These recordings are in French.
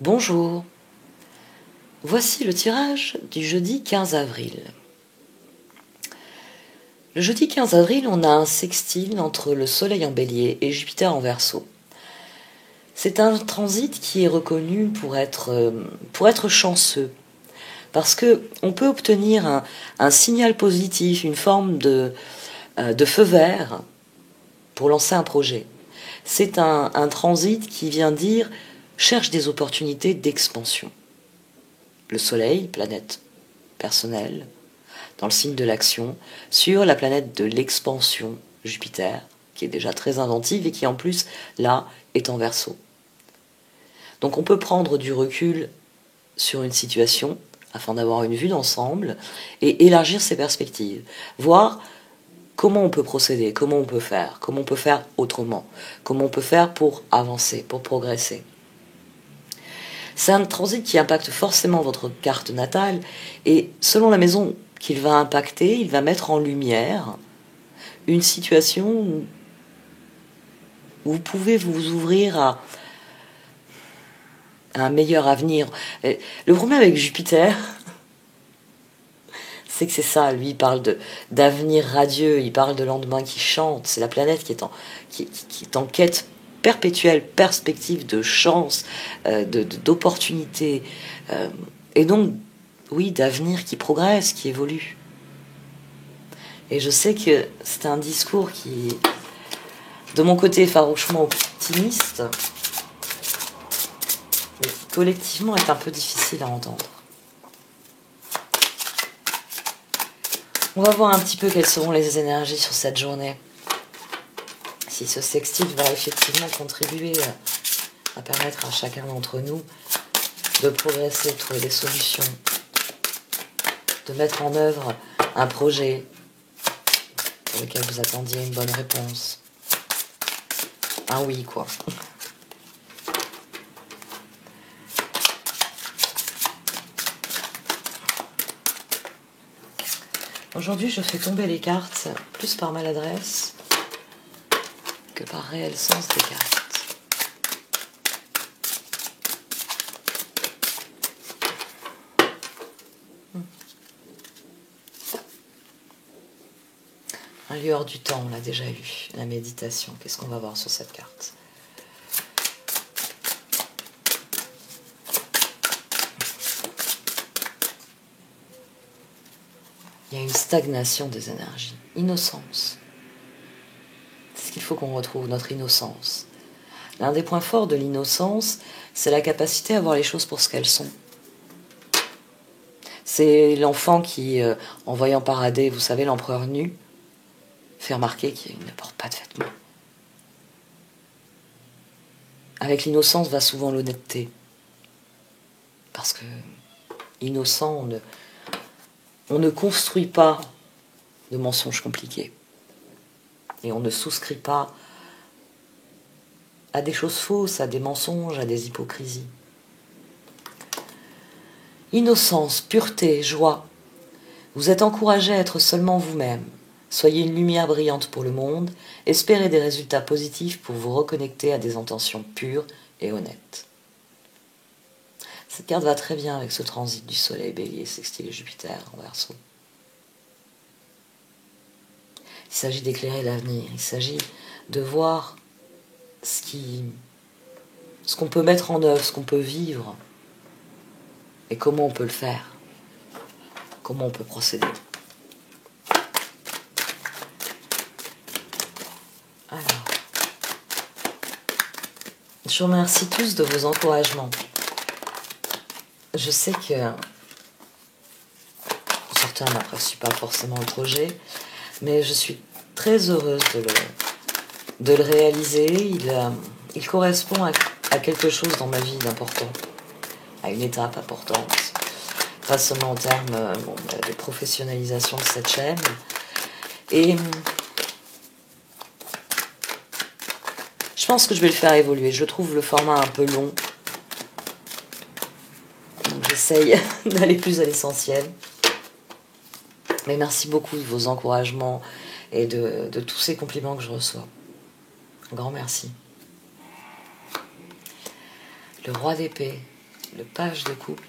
Bonjour, voici le tirage du jeudi 15 avril. Le jeudi 15 avril, on a un sextile entre le Soleil en Bélier et Jupiter en Verseau. C'est un transit qui est reconnu pour être chanceux, parce que on peut obtenir un signal positif, une forme de feu vert pour lancer un projet. C'est un transit qui vient dire cherche des opportunités d'expansion. Le Soleil, planète personnelle, dans le signe de l'action, sur la planète de l'expansion, Jupiter, qui est déjà très inventive et qui en plus, là, est en Verseau. Donc on peut prendre du recul sur une situation afin d'avoir une vue d'ensemble et élargir ses perspectives, voir comment on peut procéder, comment on peut faire autrement, comment on peut faire pour avancer, pour progresser. C'est un transit qui impacte forcément votre carte natale et selon la maison qu'il va impacter, il va mettre en lumière une situation où vous pouvez vous ouvrir à un meilleur avenir. Et le problème avec Jupiter, c'est que c'est ça, lui il parle d'avenir radieux, il parle de lendemain qui chante, c'est la planète qui est en quête perpétuelle, perspective de chance, d'opportunités, et donc, oui, d'avenir qui progresse, qui évolue. Et je sais que c'est un discours qui, de mon côté, farouchement optimiste, mais qui collectivement est un peu difficile à entendre. On va voir un petit peu quelles seront les énergies sur cette journée. Si ce sextile va effectivement contribuer à permettre à chacun d'entre nous de progresser, de trouver des solutions, de mettre en œuvre un projet pour lequel vous attendiez une bonne réponse. Un oui, quoi. Aujourd'hui, je fais tomber les cartes plus par maladresse que par réel sens des cartes. Un lieu hors du temps, on l'a déjà eu. La méditation, qu'est-ce qu'on va voir sur cette carte ? Il y a une stagnation des énergies. Innocence. C'est ce qu'il faut qu'on retrouve, notre innocence. L'un des points forts de l'innocence, c'est la capacité à voir les choses pour ce qu'elles sont. C'est l'enfant qui, en voyant parader, vous savez, l'empereur nu, fait remarquer qu'il ne porte pas de vêtements. Avec l'innocence va souvent l'honnêteté. Parce que, innocent, on ne construit pas de mensonges compliqués. Et on ne souscrit pas à des choses fausses, à des mensonges, à des hypocrisies. Innocence, pureté, joie. Vous êtes encouragé à être seulement vous-même. Soyez une lumière brillante pour le monde. Espérez des résultats positifs pour vous reconnecter à des intentions pures et honnêtes. Cette carte va très bien avec ce transit du Soleil Bélier, sextile Jupiter en Verseau. Il s'agit d'éclairer l'avenir. Il s'agit de voir ce qu'on peut mettre en œuvre, ce qu'on peut vivre et comment on peut le faire, comment on peut procéder. Alors, je vous remercie tous de vos encouragements. Je sais que certains n'apprécient pas forcément le projet, mais je suis très heureuse de le réaliser. Il correspond à quelque chose dans ma vie d'important, à une étape importante, pas seulement en termes de professionnalisation de cette chaîne. Et je pense que je vais le faire évoluer. Je trouve le format un peu long. Donc j'essaye d'aller plus à l'essentiel. Mais merci beaucoup de vos encouragements et de tous ces compliments que je reçois. Un grand merci. Le roi d'épée, le page de coupe,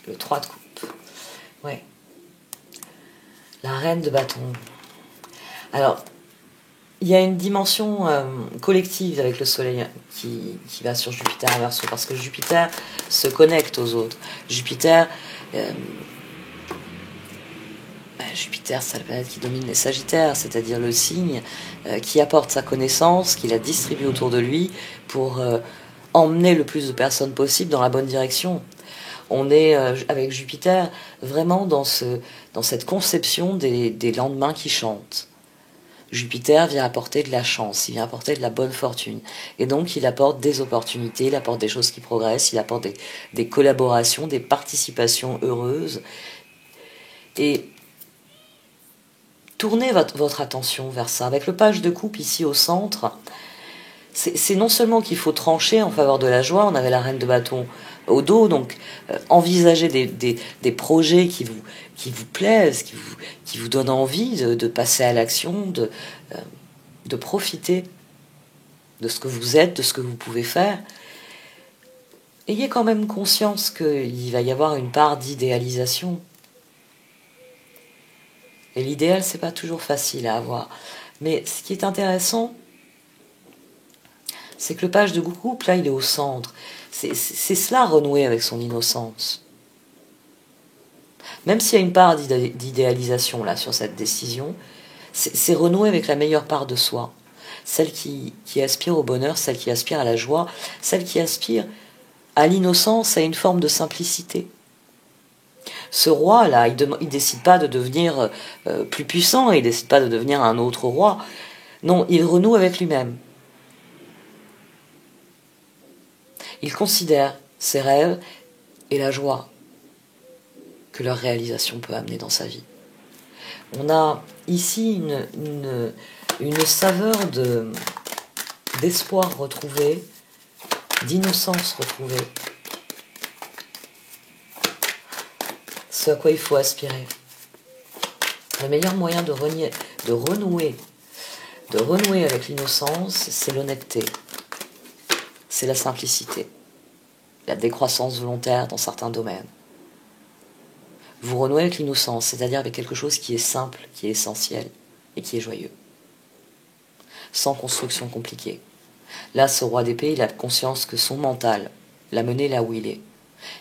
le 3 de coupe. Ouais. La reine de bâton. Alors, il y a une dimension collective avec le soleil qui va sur Jupiter en Verseau, parce que Jupiter se connecte aux autres. Jupiter, c'est la planète qui domine les Sagittaires, c'est-à-dire le signe qui apporte sa connaissance, qui la distribue autour de lui pour emmener le plus de personnes possible dans la bonne direction. On est, avec Jupiter, vraiment dans cette conception des lendemains qui chantent. Jupiter vient apporter de la chance, il vient apporter de la bonne fortune. Et donc, il apporte des opportunités, il apporte des choses qui progressent, il apporte des collaborations, des participations heureuses. Et tournez votre attention vers ça. Avec le page de coupe ici au centre, c'est non seulement qu'il faut trancher en faveur de la joie, on avait la reine de bâton au dos, donc envisager des projets qui vous plaisent, qui vous donnent envie de passer à l'action, de profiter de ce que vous êtes, de ce que vous pouvez faire. Ayez quand même conscience qu'il va y avoir une part d'idéalisation. Et l'idéal, c'est pas toujours facile à avoir. Mais ce qui est intéressant, c'est que le page de coupe, là, il est au centre. C'est cela, renouer avec son innocence. Même s'il y a une part d'idéalisation là sur cette décision, c'est renouer avec la meilleure part de soi. Celle qui aspire au bonheur, celle qui aspire à la joie, celle qui aspire à l'innocence, à une forme de simplicité. Ce roi-là, il décide pas de devenir plus puissant, il décide pas de devenir un autre roi. Non, il renoue avec lui-même. Il considère ses rêves et la joie que leur réalisation peut amener dans sa vie. On a ici une saveur d'espoir retrouvé, d'innocence retrouvée. Ce à quoi il faut aspirer. Le meilleur moyen de renouer avec l'innocence, c'est l'honnêteté. C'est la simplicité, la décroissance volontaire dans certains domaines. Vous renouez avec l'innocence, c'est-à-dire avec quelque chose qui est simple, qui est essentiel et qui est joyeux. Sans construction compliquée. Là, ce roi d'épée, il a conscience que son mental l'a mené là où il est.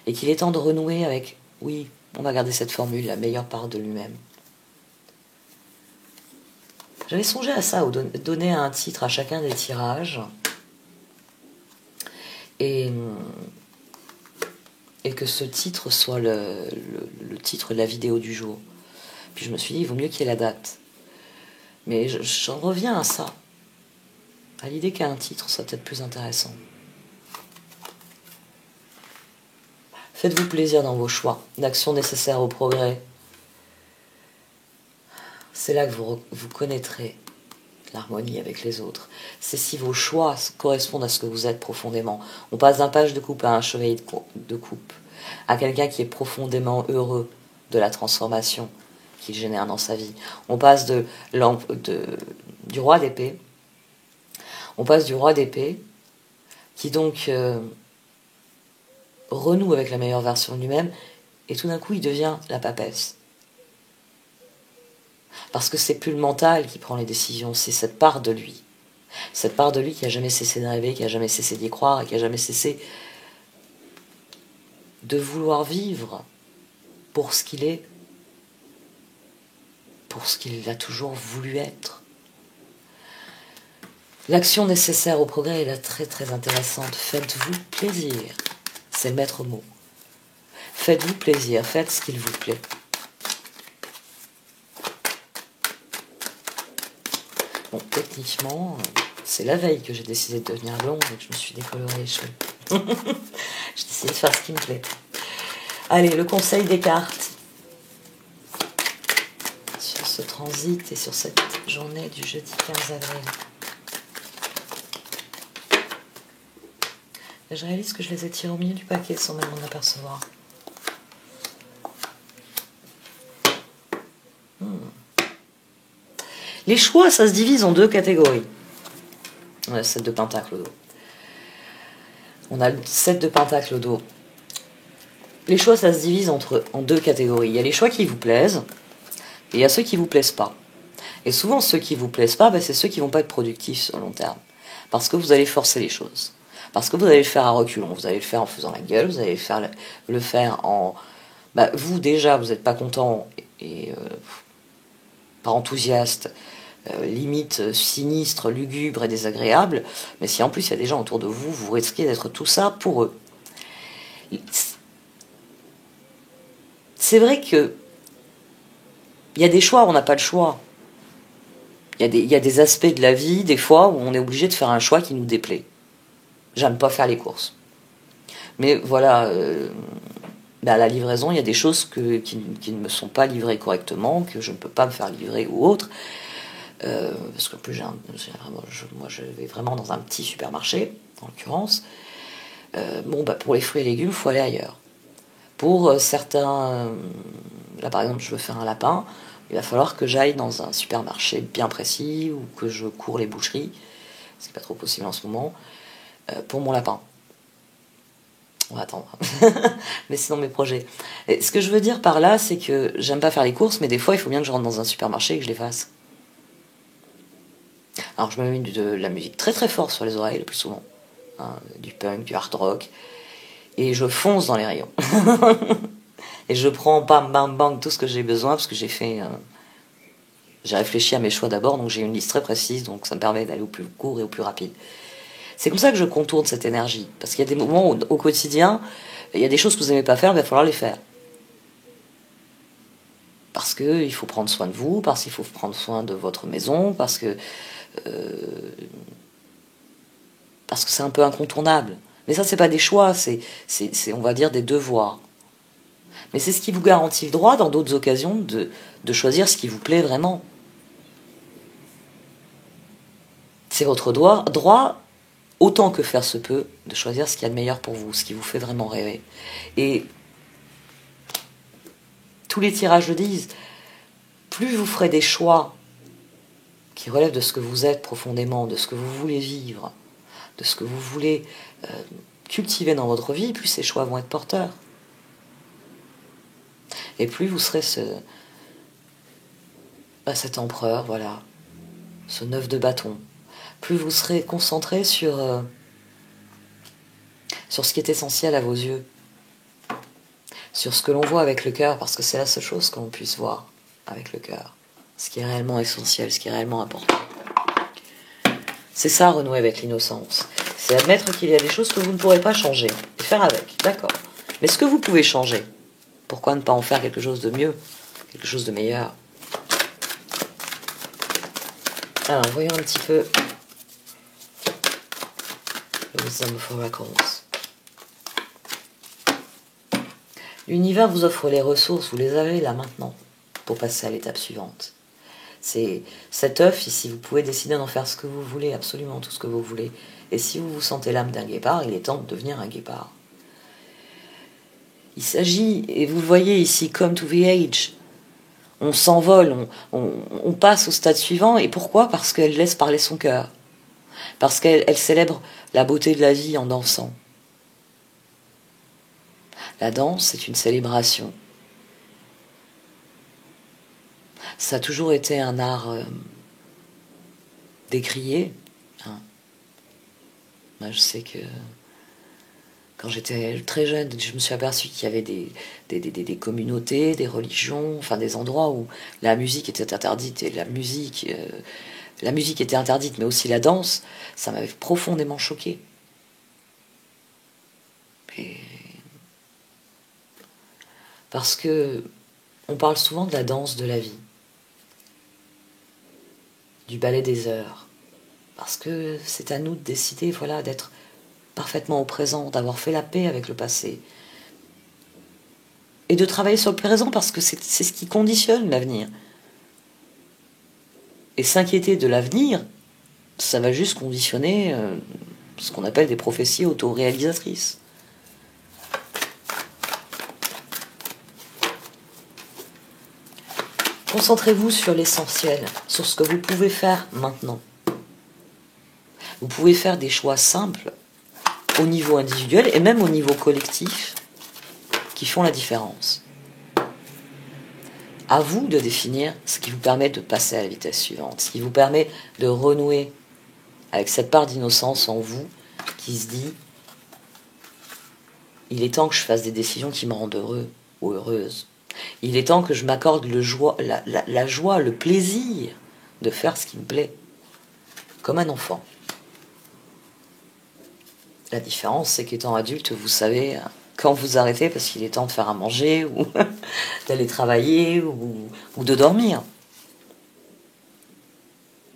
Et qu'il est temps de renouer avec, oui, on va garder cette formule, la meilleure part de lui-même. J'avais songé à ça, donner un titre à chacun des tirages. Et que ce titre soit le titre de la vidéo du jour. Puis je me suis dit, il vaut mieux qu'il y ait la date. Mais j'en reviens à ça. À l'idée qu'il y a un titre, ça peut être plus intéressant. Faites-vous plaisir dans vos choix, d'action nécessaire au progrès. C'est là que vous connaîtrez l'harmonie avec les autres. C'est si vos choix correspondent à ce que vous êtes profondément. On passe d'un page de coupe à un chevalier de coupe, à quelqu'un qui est profondément heureux de la transformation qu'il génère dans sa vie. On passe du roi d'épée. On passe du roi d'épée qui donc renoue avec la meilleure version de lui-même et tout d'un coup il devient la papesse. Parce que c'est plus le mental qui prend les décisions, c'est cette part de lui. Cette part de lui qui a jamais cessé de rêver, qui a jamais cessé d'y croire et qui a jamais cessé de vouloir vivre pour ce qu'il est, pour ce qu'il a toujours voulu être. L'action nécessaire au progrès est là très très intéressante. Faites-vous plaisir. C'est le maître mot. Faites-vous plaisir, faites ce qu'il vous plaît. Bon, techniquement, c'est la veille que j'ai décidé de devenir blonde et que je me suis décoloré les cheveux. J'ai décidé de faire ce qui me plaît. Allez, le conseil des cartes. Sur ce transit et sur cette journée du jeudi 15 avril. Et je réalise que je les ai tirés au milieu du paquet sans même m'en apercevoir. Les choix, ça se divise en deux catégories. On a le 7 de pentacle au dos. On a le 7 de pentacle au dos. les choix, ça se divise en deux catégories. Il y a les choix qui vous plaisent, et il y a ceux qui vous plaisent pas. Et souvent, ceux qui vous plaisent pas, c'est ceux qui vont pas être productifs sur le long terme. Parce que vous allez forcer les choses. Parce que vous allez le faire à reculons. Vous allez le faire en faisant la gueule, vous allez le faire en... vous, déjà, vous n'êtes pas content et pas enthousiaste, limite sinistre, lugubre et désagréable. Mais si en plus il y a des gens autour de vous, vous risquez d'être tout ça pour eux. C'est vrai que il y a des choix où on n'a pas le choix. Il y a des aspects de la vie, des fois, où on est obligé de faire un choix qui nous déplaît. J'aime pas faire les courses. Mais voilà, à la livraison, il y a des choses qui ne me sont pas livrées correctement, que je ne peux pas me faire livrer ou autre. Parce qu'en plus, moi, je vais vraiment dans un petit supermarché, en l'occurrence. Pour les fruits et légumes, il faut aller ailleurs. Pour certains, là par exemple, je veux faire un lapin, il va falloir que j'aille dans un supermarché bien précis ou que je cours les boucheries, ce qui n'est pas trop possible en ce moment, pour mon lapin. On va attendre. Mais c'est dans mes projets. Et ce que je veux dire par là, c'est que j'aime pas faire les courses, mais des fois, il faut bien que je rentre dans un supermarché et que je les fasse. Alors, je me mets de la musique très très forte sur les oreilles, le plus souvent. Hein, du punk, du hard rock. Et je fonce dans les rayons. Et je prends bam bam bam tout ce que j'ai besoin, parce que j'ai réfléchi à mes choix d'abord, donc j'ai une liste très précise, donc ça me permet d'aller au plus court et au plus rapide. C'est comme ça que je contourne cette énergie. Parce qu'il y a des moments où, au quotidien, il y a des choses que vous n'aimez pas faire, il va falloir les faire. Parce qu'il faut prendre soin de vous, parce qu'il faut prendre soin de votre maison, parce que c'est un peu incontournable. Mais ça, c'est pas des choix, c'est on va dire, des devoirs. Mais c'est ce qui vous garantit le droit, dans d'autres occasions, de choisir ce qui vous plaît vraiment. C'est votre droit, autant que faire se peut, de choisir ce qu'il y a de meilleur pour vous, ce qui vous fait vraiment rêver. Et tous les tirages le disent, plus vous ferez des choix qui relèvent de ce que vous êtes profondément, de ce que vous voulez vivre, de ce que vous voulez cultiver dans votre vie, plus ces choix vont être porteurs. Et plus vous serez cet empereur, voilà, ce 9 de bâton. Plus vous serez concentré sur ce qui est essentiel à vos yeux, sur ce que l'on voit avec le cœur, parce que c'est la seule chose que l'on puisse voir avec le cœur, ce qui est réellement essentiel, ce qui est réellement important. C'est ça, renouer avec l'innocence. C'est admettre qu'il y a des choses que vous ne pourrez pas changer, et faire avec, d'accord. Mais ce que vous pouvez changer, pourquoi ne pas en faire quelque chose de mieux, quelque chose de meilleur? Alors, voyons un petit peu le Wisdom of Oracles. L'univers vous offre les ressources, vous les avez là maintenant, pour passer à l'étape suivante. C'est cet œuf ici, vous pouvez décider d'en faire ce que vous voulez, absolument tout ce que vous voulez. Et si vous vous sentez l'âme d'un guépard, il est temps de devenir un guépard. Il s'agit, et vous le voyez ici, come to the age. On s'envole, on passe au stade suivant. Et pourquoi? Parce qu'elle laisse parler son cœur. Parce qu'elle célèbre la beauté de la vie en dansant. La danse, c'est une célébration. Ça a toujours été un art décrié. Hein. Moi, je sais que quand j'étais très jeune, je me suis aperçue qu'il y avait des communautés, des religions, enfin des endroits où la musique était interdite, et la musique était interdite, mais aussi la danse. Ça m'avait profondément choquée. Parce que on parle souvent de la danse de la vie, du ballet des heures, parce que c'est à nous de décider, voilà, d'être parfaitement au présent, d'avoir fait la paix avec le passé, et de travailler sur le présent, parce que c'est ce qui conditionne l'avenir. Et s'inquiéter de l'avenir, ça va juste conditionner ce qu'on appelle des prophéties autoréalisatrices. Concentrez-vous sur l'essentiel, sur ce que vous pouvez faire maintenant. Vous pouvez faire des choix simples au niveau individuel et même au niveau collectif qui font la différence. À vous de définir ce qui vous permet de passer à la vitesse suivante, ce qui vous permet de renouer avec cette part d'innocence en vous qui se dit « Il est temps que je fasse des décisions qui me rendent heureux ou heureuse. Il est temps que je m'accorde la joie, le plaisir de faire ce qui me plaît, comme un enfant. » La différence, c'est qu'étant adulte, vous savez quand vous arrêtez parce qu'il est temps de faire à manger ou d'aller travailler ou de dormir.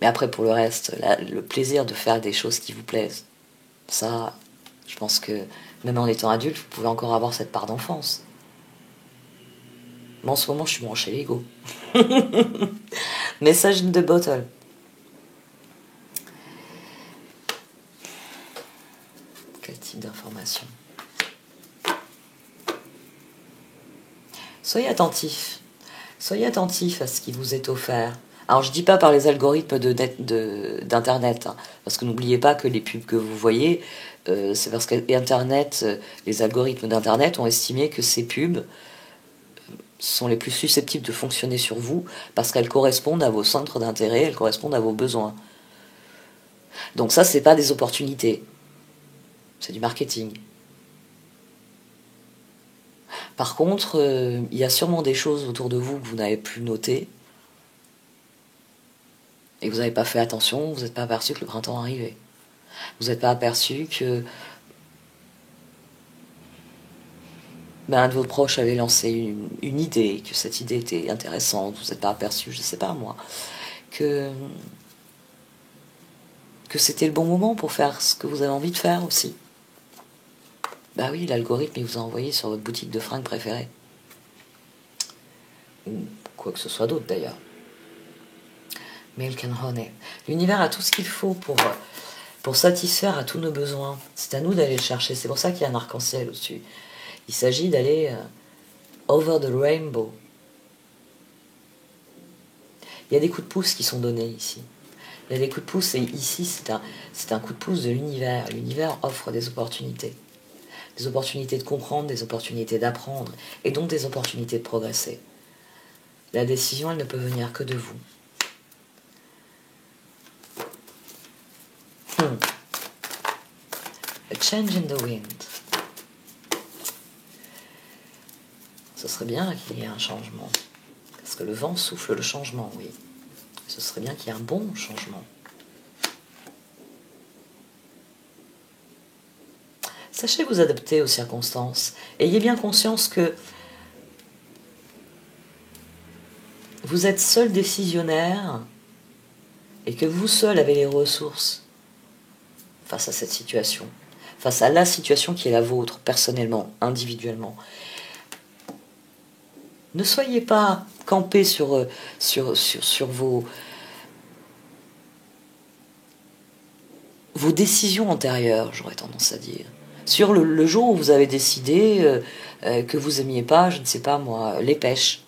Mais après, pour le reste, le plaisir de faire des choses qui vous plaisent, ça, je pense que même en étant adulte, vous pouvez encore avoir cette part d'enfance. Mais en ce moment, je suis branchée Lego. Message in the bottle. Quel type d'information? Soyez attentif. Soyez attentif à ce qui vous est offert. Alors, je ne dis pas par les algorithmes d'Internet, hein, parce que n'oubliez pas que les pubs que vous voyez, c'est parce qu'Internet, les algorithmes d'Internet ont estimé que ces pubs sont les plus susceptibles de fonctionner sur vous parce qu'elles correspondent à vos centres d'intérêt, elles correspondent à vos besoins. Donc ça, c'est pas des opportunités. C'est du marketing. Par contre, il y a sûrement des choses autour de vous que vous n'avez plus notées et que vous n'avez pas fait attention, vous n'êtes pas aperçu que le printemps arrivait. Vous n'êtes pas aperçu que un de vos proches avait lancé une idée, que cette idée était intéressante, vous n'êtes pas aperçu, je ne sais pas moi, que c'était le bon moment pour faire ce que vous avez envie de faire aussi. Bah oui, l'algorithme, il vous a envoyé sur votre boutique de fringues préférée. Ou quoi que ce soit d'autre d'ailleurs. Milk and honey. L'univers a tout ce qu'il faut pour satisfaire à tous nos besoins. C'est à nous d'aller le chercher. C'est pour ça qu'il y a un arc-en-ciel au-dessus. Il s'agit d'aller over the rainbow. Il y a des coups de pouce qui sont donnés ici. Il y a des coups de pouce et ici c'est un coup de pouce de l'univers. L'univers offre des opportunités. Des opportunités de comprendre, des opportunités d'apprendre et donc des opportunités de progresser. La décision, elle ne peut venir que de vous. A change in the wind. Ce serait bien qu'il y ait un changement. Parce que le vent souffle le changement, oui. Ce serait bien qu'il y ait un bon changement. Sachez vous adapter aux circonstances. Ayez bien conscience que vous êtes seul décisionnaire et que vous seul avez les ressources face à cette situation, face à la situation qui est la vôtre, personnellement, individuellement. Ne soyez pas campés sur vos décisions antérieures, j'aurais tendance à dire. Sur le jour où vous avez décidé que vous aimiez pas, je ne sais pas moi, les pêches.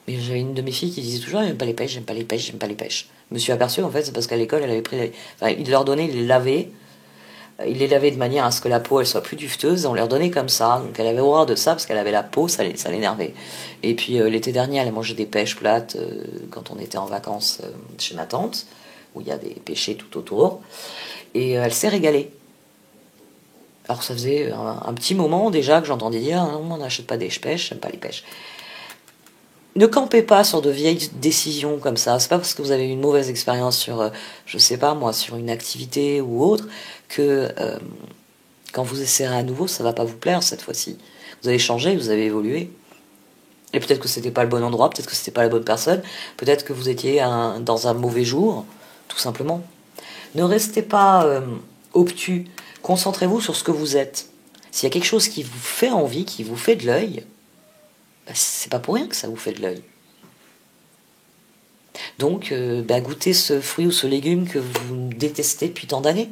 Mais j'avais une de mes filles qui disait toujours « J'aime pas les pêches, j'aime pas les pêches, j'aime pas les pêches ». Je me suis aperçue en fait c'est parce qu'à l'école elle avait pris il leur donnait, il les lavait de manière à ce que la peau elle soit plus dufteuse, on leur donnait comme ça, donc elle avait horreur de ça parce qu'elle avait la peau, ça l'énervait. Et puis l'été dernier elle a mangé des pêches plates quand on était en vacances chez ma tante, où il y a des pêchers tout autour, et elle s'est régalée. Alors ça faisait un petit moment déjà que j'entendais dire non, on n'achète pas des pêches, j'aime pas les pêches. Ne campez pas sur de vieilles décisions comme ça. C'est pas parce que vous avez eu une mauvaise expérience sur, je sais pas moi, sur une activité ou autre, que quand vous essayerez à nouveau, ça va pas vous plaire cette fois-ci. Vous avez changé, vous avez évolué. Et peut-être que c'était pas le bon endroit, peut-être que c'était pas la bonne personne, peut-être que vous étiez dans un mauvais jour, tout simplement. Ne restez pas obtus. Concentrez-vous sur ce que vous êtes. S'il y a quelque chose qui vous fait envie, qui vous fait de l'œil, c'est pas pour rien que ça vous fait de l'œil. Donc, goûtez ce fruit ou ce légume que vous détestez depuis tant d'années.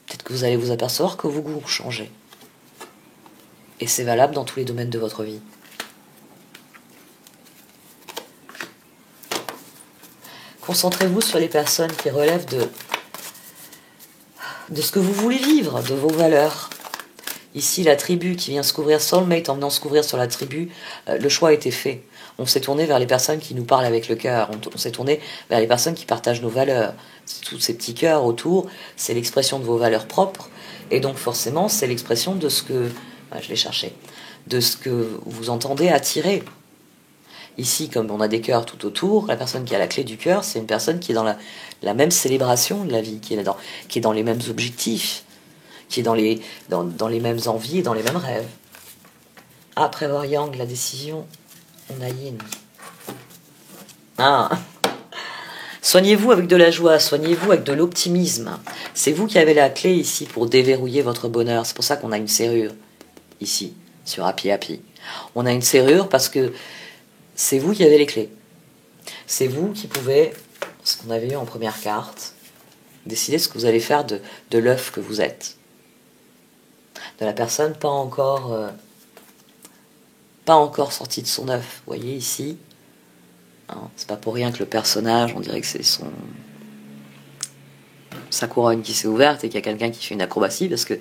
Peut-être que vous allez vous apercevoir que vos goûts ont changé. Et c'est valable dans tous les domaines de votre vie. Concentrez-vous sur les personnes qui relèvent de ce que vous voulez vivre, de vos valeurs. Ici, la tribu qui vient se couvrir, soulmate en venant se couvrir sur la tribu, le choix a été fait. On s'est tourné vers les personnes qui nous parlent avec le cœur. On s'est tourné vers les personnes qui partagent nos valeurs. Tous ces petits cœurs autour, c'est l'expression de vos valeurs propres. Et donc forcément, c'est l'expression de ce que... je l'ai cherché. De ce que vous entendez attirer. Ici, comme on a des cœurs tout autour, la personne qui a la clé du cœur, c'est une personne qui est dans la même célébration de la vie, qui est dans les mêmes objectifs, qui est dans les mêmes envies et dans les mêmes rêves. Après avoir Yang, la décision, on a Yin. Soignez-vous avec de la joie, soignez-vous avec de l'optimisme. C'est vous qui avez la clé ici pour déverrouiller votre bonheur. C'est pour ça qu'on a une serrure ici, sur Happy Happy. On a une serrure parce que c'est vous qui avez les clés. C'est vous qui pouvez, ce qu'on avait eu en première carte, décider ce que vous allez faire de l'œuf que vous êtes. De la personne pas encore sortie de son œuf. Vous voyez ici, c'est pas pour rien que le personnage, on dirait que c'est sa couronne qui s'est ouverte et qu'il y a quelqu'un qui fait une acrobatie, parce que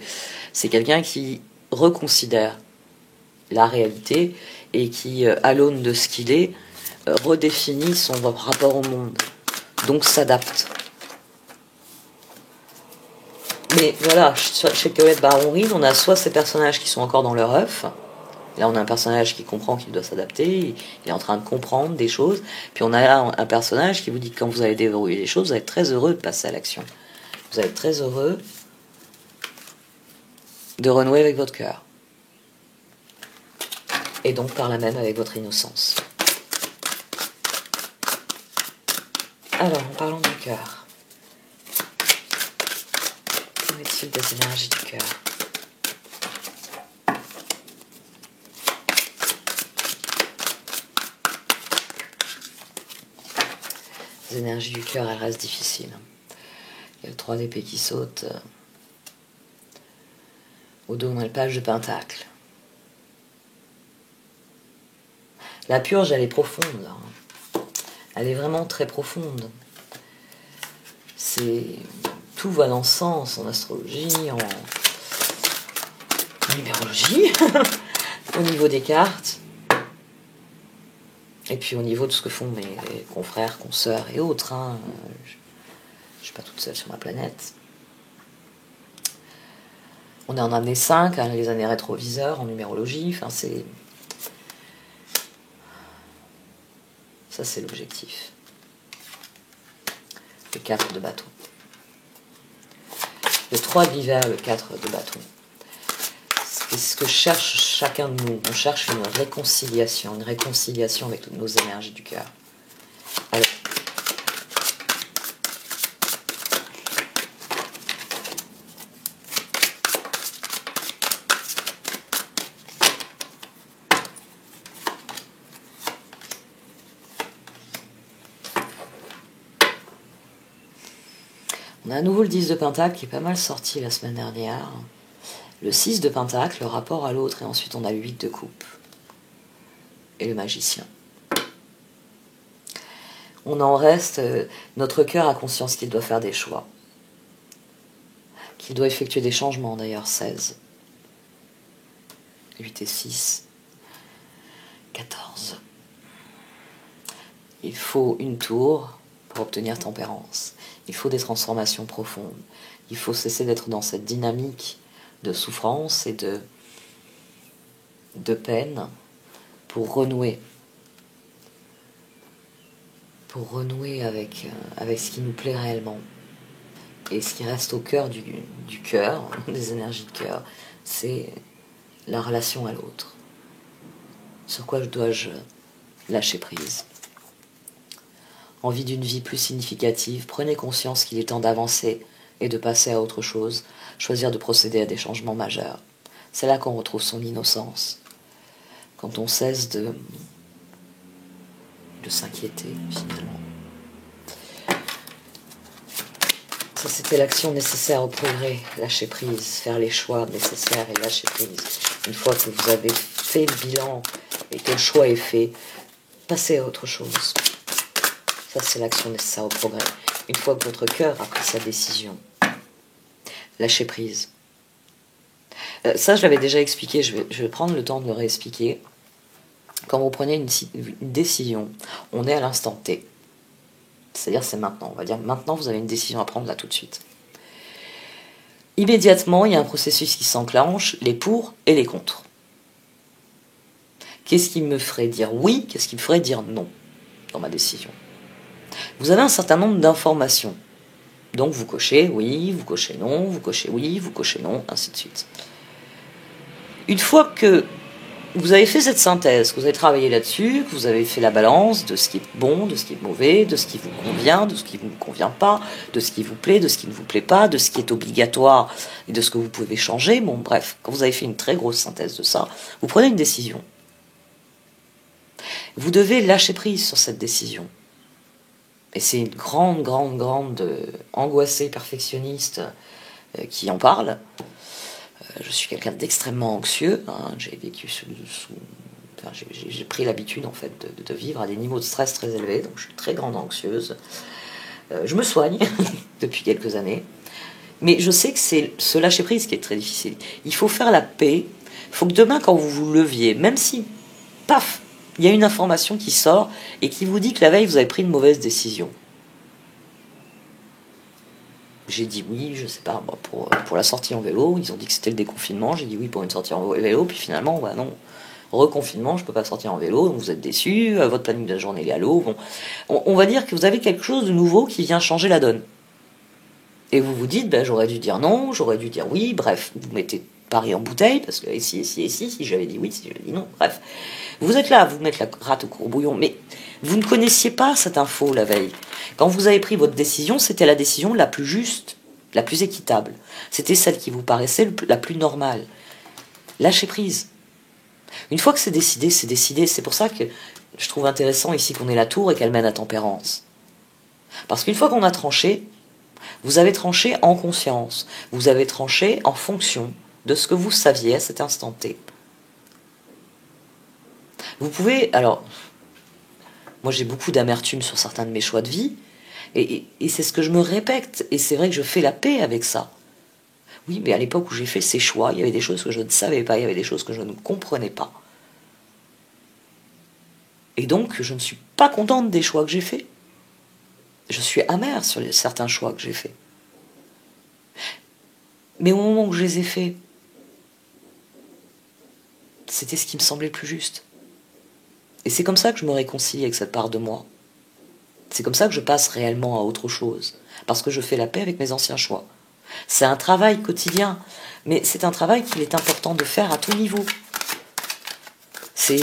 c'est quelqu'un qui reconsidère la réalité et qui, à l'aune de ce qu'il est, redéfinit son rapport au monde, donc s'adapte. Mais voilà, chez Colette Baron-Reed, on a soit ces personnages qui sont encore dans leur œuf, là on a un personnage qui comprend qu'il doit s'adapter, il est en train de comprendre des choses, puis on a là un personnage qui vous dit que quand vous allez déverrouiller les choses, vous allez être très heureux de passer à l'action. Vous allez être très heureux de renouer avec votre cœur. Et donc par là même avec votre innocence. Alors, en parlant du cœur, qu'en est-il des énergies du cœur? Les énergies du cœur, elles restent difficiles. Il y a le 3 d'épée qui saute. Au dos, on a le page de pentacle. La purge, elle est profonde. Elle est vraiment très profonde. Tout va dans ce sens, en astrologie, en numérologie, au niveau des cartes, et puis au niveau de ce que font mes confrères, consoeurs et autres. Je ne suis pas toute seule sur ma planète. On est en année 5, les années rétroviseurs en numérologie, ça, c'est l'objectif. Le 4 de bâton. Le 3 de l'hiver, le 4 de bâton. C'est ce que cherche chacun de nous. On cherche une réconciliation avec toutes nos énergies du cœur. Alors, on a à nouveau le 10 de pentacle qui est pas mal sorti la semaine dernière. Le 6 de pentacle, le rapport à l'autre, et ensuite on a le 8 de coupe. Et le magicien. On en reste, notre cœur a conscience qu'il doit faire des choix. Qu'il doit effectuer des changements, d'ailleurs, 16. 8 et 6. 14. Il faut une tour pour obtenir tempérance. Il faut des transformations profondes. Il faut cesser d'être dans cette dynamique de souffrance et de peine pour renouer. Pour renouer avec ce qui nous plaît réellement. Et ce qui reste au cœur du cœur, des énergies de cœur, c'est la relation à l'autre. Sur quoi dois-je lâcher prise? Envie d'une vie plus significative, prenez conscience qu'il est temps d'avancer et de passer à autre chose, choisir de procéder à des changements majeurs. C'est là qu'on retrouve son innocence. Quand on cesse de s'inquiéter, finalement. Ça, c'était l'action nécessaire au progrès, lâcher prise, faire les choix nécessaires et lâcher prise. Une fois que vous avez fait le bilan et que le choix est fait, passez à autre chose. Ça, c'est l'action nécessaire au progrès. Une fois que votre cœur a pris sa décision, lâchez prise. Ça, je l'avais déjà expliqué, je vais prendre le temps de le réexpliquer. Quand vous prenez une décision, on est à l'instant T. C'est-à-dire c'est maintenant. On va dire maintenant vous avez une décision à prendre là tout de suite. Immédiatement, il y a un processus qui s'enclenche, les pour et les contre. Qu'est-ce qui me ferait dire oui, qu'est-ce qui me ferait dire non dans ma décision? Vous avez un certain nombre d'informations. Donc vous cochez oui, vous cochez non, vous cochez oui, vous cochez non, ainsi de suite. Une fois que vous avez fait cette synthèse, que vous avez travaillé là-dessus, que vous avez fait la balance de ce qui est bon, de ce qui est mauvais, de ce qui vous convient, de ce qui ne vous convient pas, de ce qui vous plaît, de ce qui ne vous plaît pas, de ce qui est obligatoire et de ce que vous pouvez changer. Bon, bref, quand vous avez fait une très grosse synthèse de ça, vous prenez une décision. Vous devez lâcher prise sur cette décision. Et c'est une grande angoissée perfectionniste qui en parle. Je suis quelqu'un d'extrêmement anxieux. Hein. J'ai vécu j'ai pris l'habitude en fait de vivre à des niveaux de stress très élevés, donc je suis très grande anxieuse. Je me soigne depuis quelques années, mais je sais que c'est ce lâcher prise qui est très difficile. Il faut faire la paix. Il faut que demain, quand vous vous leviez, même si, paf, il y a une information qui sort et qui vous dit que la veille vous avez pris une mauvaise décision. J'ai dit oui, je sais pas, pour la sortie en vélo, ils ont dit que c'était le déconfinement, j'ai dit oui pour une sortie en vélo, puis finalement, bah non, reconfinement, je peux pas sortir en vélo, donc vous êtes déçus, votre planning de la journée est à l'eau, bon, on va dire que vous avez quelque chose de nouveau qui vient changer la donne. Et vous vous dites, ben, j'aurais dû dire non, j'aurais dû dire oui, bref, vous mettez Paris en bouteille, parce que si j'avais dit oui, si j'avais dit non, bref. Vous êtes là, vous mettez la rate au courbouillon, mais vous ne connaissiez pas cette info la veille. Quand vous avez pris votre décision, c'était la décision la plus juste, la plus équitable. C'était celle qui vous paraissait la plus normale. Lâchez prise. Une fois que c'est décidé, c'est décidé. C'est pour ça que je trouve intéressant ici qu'on ait la tour et qu'elle mène à Tempérance. Parce qu'une fois qu'on a tranché, vous avez tranché en conscience. Vous avez tranché en fonction de ce que vous saviez à cet instant T. Vous pouvez, alors, moi j'ai beaucoup d'amertume sur certains de mes choix de vie, et c'est ce que je me répète, et c'est vrai que je fais la paix avec ça. Oui, mais à l'époque où j'ai fait ces choix, il y avait des choses que je ne savais pas, il y avait des choses que je ne comprenais pas. Et donc, je ne suis pas contente des choix que j'ai faits. Je suis amère sur certains choix que j'ai faits. Mais au moment où je les ai faits, c'était ce qui me semblait le plus juste. Et c'est comme ça que je me réconcilie avec cette part de moi. C'est comme ça que je passe réellement à autre chose. Parce que je fais la paix avec mes anciens choix. C'est un travail quotidien. Mais c'est un travail qu'il est important de faire à tout niveau. Ça,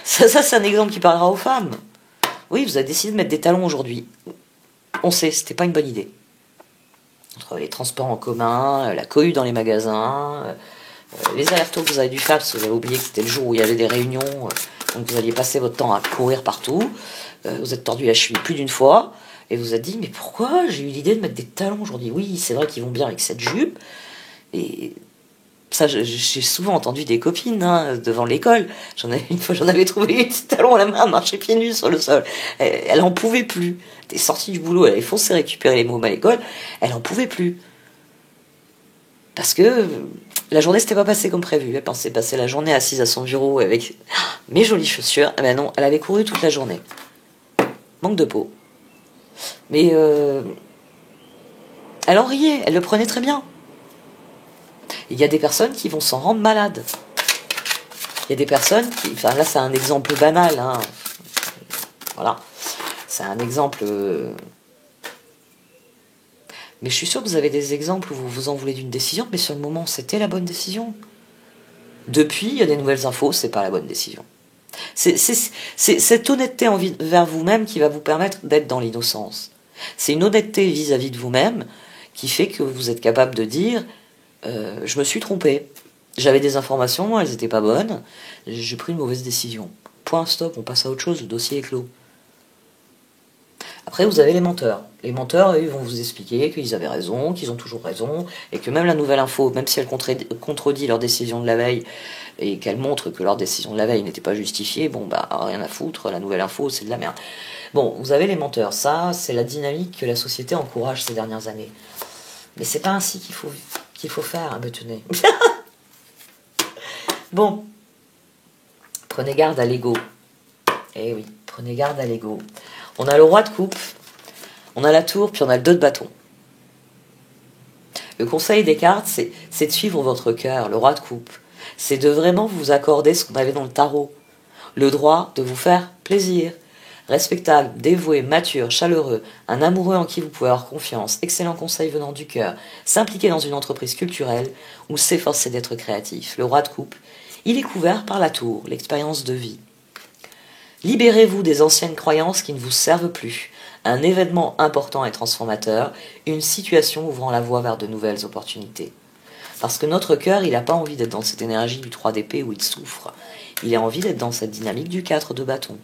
c'est un exemple qui parlera aux femmes. Oui, vous avez décidé de mettre des talons aujourd'hui. On sait, c'était pas une bonne idée. Entre les transports en commun, la cohue dans les magasins, les allers-retours que vous avez dû faire, parce que vous avez oublié que c'était le jour où il y avait des réunions, donc vous alliez passer votre temps à courir partout. Vous êtes tordu la cheville plus d'une fois, et vous êtes dit, mais pourquoi j'ai eu l'idée de mettre des talons aujourd'hui? Oui, c'est vrai qu'ils vont bien avec cette jupe, et ça, j'ai souvent entendu des copines devant l'école. Une fois, j'en avais trouvé une petite talon à la main, marcher pieds nus sur le sol. Elle en pouvait plus. Elle était sortie du boulot, elle avait foncé récupérer les mômes à l'école, elle en pouvait plus. Parce que la journée s'était pas passée comme prévu. Elle pensait passer la journée assise à son bureau avec mes jolies chaussures. Eh ben non, elle avait couru toute la journée. Manque de peau. Mais elle en riait, elle le prenait très bien. Il y a des personnes qui vont s'en rendre malades. Il y a des personnes qui... Enfin là c'est un exemple banal. Hein. Voilà. C'est un exemple... Mais je suis sûre que vous avez des exemples où vous vous en voulez d'une décision, mais sur le moment, c'était la bonne décision. Depuis, il y a des nouvelles infos, c'est pas la bonne décision. C'est cette honnêteté envers vous-même qui va vous permettre d'être dans l'innocence. C'est une honnêteté vis-à-vis de vous-même qui fait que vous êtes capable de dire je me suis trompé. J'avais des informations, elles n'étaient pas bonnes, j'ai pris une mauvaise décision. Point, stop, on passe à autre chose, le dossier est clos. Après, vous avez les menteurs. Les menteurs, eux, ils vont vous expliquer qu'ils avaient raison, qu'ils ont toujours raison, et que même la nouvelle info, même si elle contredit leur décision de la veille, et qu'elle montre que leur décision de la veille n'était pas justifiée, bon, bah, rien à foutre, la nouvelle info, c'est de la merde. Bon, vous avez les menteurs. Ça, c'est la dynamique que la société encourage ces dernières années. Mais c'est pas ainsi qu'il qu'il faut faire, me tenez. Bon, prenez garde à l'ego. Eh oui, prenez garde à l'ego. On a le roi de coupe, on a la tour, puis on a le 2 de bâton. Le conseil des cartes, c'est de suivre votre cœur, le roi de coupe. C'est de vraiment vous accorder ce qu'on avait dans le tarot. Le droit de vous faire plaisir. Respectable, dévoué, mature, chaleureux, un amoureux en qui vous pouvez avoir confiance, excellent conseil venant du cœur, s'impliquer dans une entreprise culturelle ou s'efforcer d'être créatif. Le roi de coupe, il est couvert par la tour, l'expérience de vie. Libérez-vous des anciennes croyances qui ne vous servent plus. Un événement important et transformateur, une situation ouvrant la voie vers de nouvelles opportunités. Parce que notre cœur, il n'a pas envie d'être dans cette énergie du 3 d'épée où il souffre. Il a envie d'être dans cette dynamique du 4 de bâton,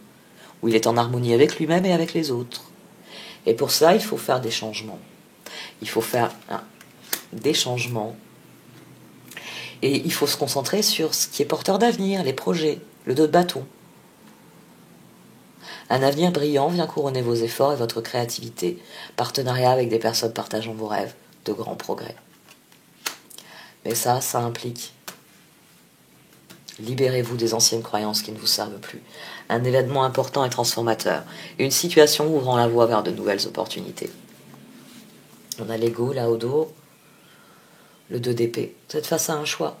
où il est en harmonie avec lui-même et avec les autres. Et pour ça, il faut faire des changements. Il faut faire des changements. Et il faut se concentrer sur ce qui est porteur d'avenir, les projets, le 2 de bâton. Un avenir brillant vient couronner vos efforts et votre créativité. Partenariat avec des personnes partageant vos rêves, de grands progrès. Mais ça implique. Libérez-vous des anciennes croyances qui ne vous servent plus. Un événement important et transformateur. Une situation ouvrant la voie vers de nouvelles opportunités. On a l'ego là au dos. Le 2 d'épée. Vous êtes face à un choix.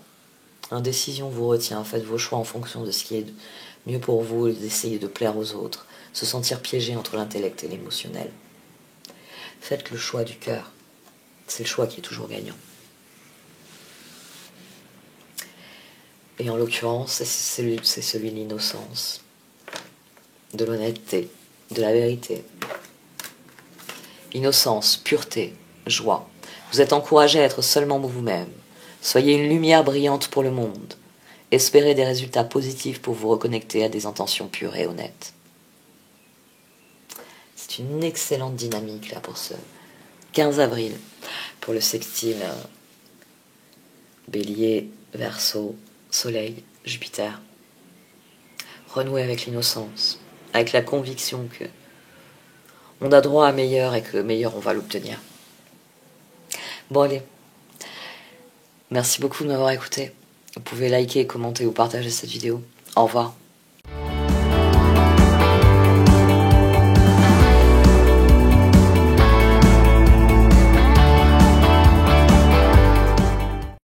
Indécision vous retient. Faites vos choix en fonction de ce qui est mieux pour vous et d'essayer de plaire aux autres. Se sentir piégé entre l'intellect et l'émotionnel. Faites le choix du cœur. C'est le choix qui est toujours gagnant. Et en l'occurrence, c'est celui de l'innocence, de l'honnêteté, de la vérité. Innocence, pureté, joie. Vous êtes encouragé à être seulement vous-même. Soyez une lumière brillante pour le monde. Espérez des résultats positifs pour vous reconnecter à des intentions pures et honnêtes. C'est une excellente dynamique là pour ce 15 avril, pour le sextile Bélier, Verseau, Soleil, Jupiter. Renouer avec l'innocence, avec la conviction que on a droit à meilleur et que meilleur on va l'obtenir. Bon allez, merci beaucoup de m'avoir écouté. Vous pouvez liker, commenter ou partager cette vidéo. Au revoir.